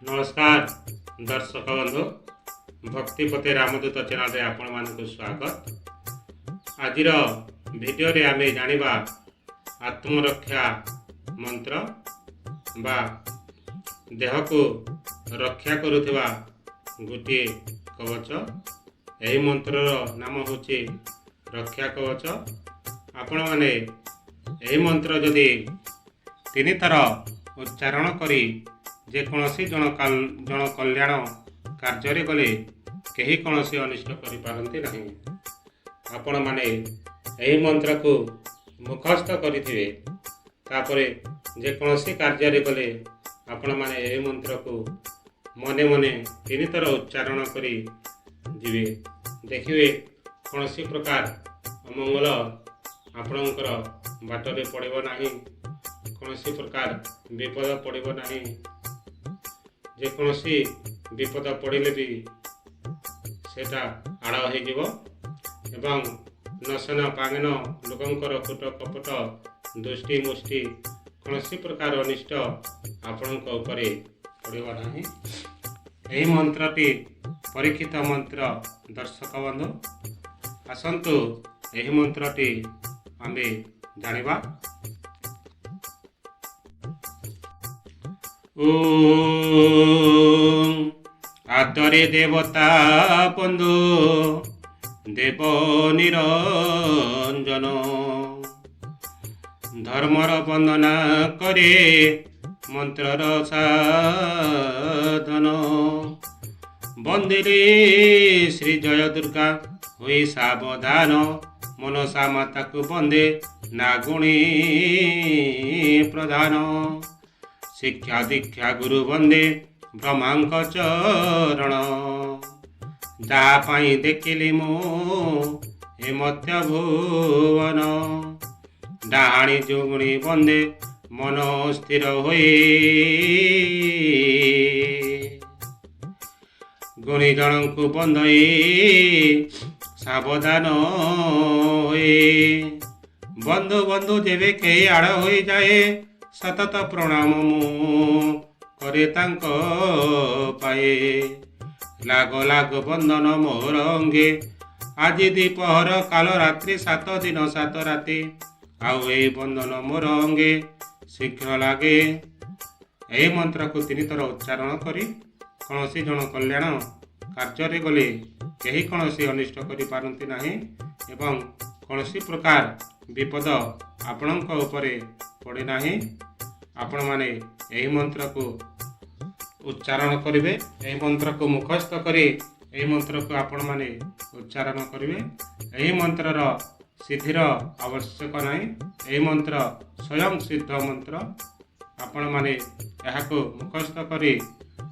नमस्कार दर्शक बंधु भक्तिपति रामदूत चैनल आपण मानक स्वागत। आज भिडियो रे आमे जानिबा आत्मरक्षा मंत्र बा देह को रक्षा करुथिबा गोटे कवच। यही मंत्र नाम होची रक्षा कवच। आपण माने यही मंत्र जदि 3 थर उच्चारण करी जेकोसी जन कल्याण कार्य गले कहीं कौन अनिष्ट करि नहीं। आपण माने यही मंत्र को मुखस्थ करिथिबे तापरे जेकोसी कार्य गले आपण माने यही मंत्र को मने मने 3 थर उच्चारण करी जिवे देखिए कौन प्रकार अमंगल आपणकर बाटरे पड़िबो नाही। कौन प्रकार विपद पड़िबो नाही। जेकोसी विपद पड़े भी सेटा आड़ हो नशन पांगन लोकंकर कुट कपट दुष्टि मुष्टि कौन प्रकार अनिष्ट आपण पड़े ना। यही मंत्रटी परीक्षित मंत्र दर्शक बंधु आसतु यही मंत्रटी आमे जानिबा। आदरे देवता बंधु देव निरंजन धर्मर वंदना करे मंत्रर साधन बंदिले श्री जय दुर्गा हुई सावधान मनसा माता को बंदे नागुणी प्रधान शिक्षा दीक्षा गुरु बंदे ब्रह्मांक चरण जहा पाई देखिली मु हे मध्य भुवन डाहाणी जोगुणी बंदे मन स्थिर होई गुणी जन को बंदई सावधान होई बंधु बंधु जेबे कई आड़ हो जाए सतत प्रणाम मु करे तांको पाए लाग लाग बंधन मोर अंगे आज द्विपहर काल रात्रि 7 दिन 7 राति आउ ए बंधन मोर अंगे शीघ्र लागे। यही मंत्र को 3 थर उच्चारण करी कौन जन कल्याण कार्य गले कहीं कौन अनिष्ट करि पारंती नाही एवं कौन प्रकार विपद आपणक उपरे पड़े नाही। आपण माने यही मंत्र को उच्चारण करिवे। यही मंत्र को मुखस्थ करी यही मंत्र को आपण माने उच्चारण करिवे। यही मंत्रर सिद्धिर आवश्यक नाही। यही मंत्र स्वयं सिद्ध मंत्र। आपण माने याको मुखस्थ करी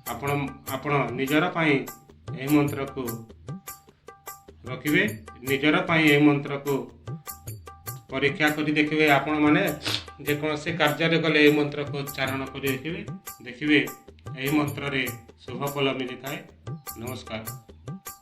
आपण निजर पाई यही मंत्र को रखिवे। निजर पाई यही मंत्र को परीक्षा करी देखिए आपण माने जेकोसी कार्य गले यही मंत्र को उच्चारण करी देखिए यही मंत्र रे शुभ फल मिली थाए। नमस्कार।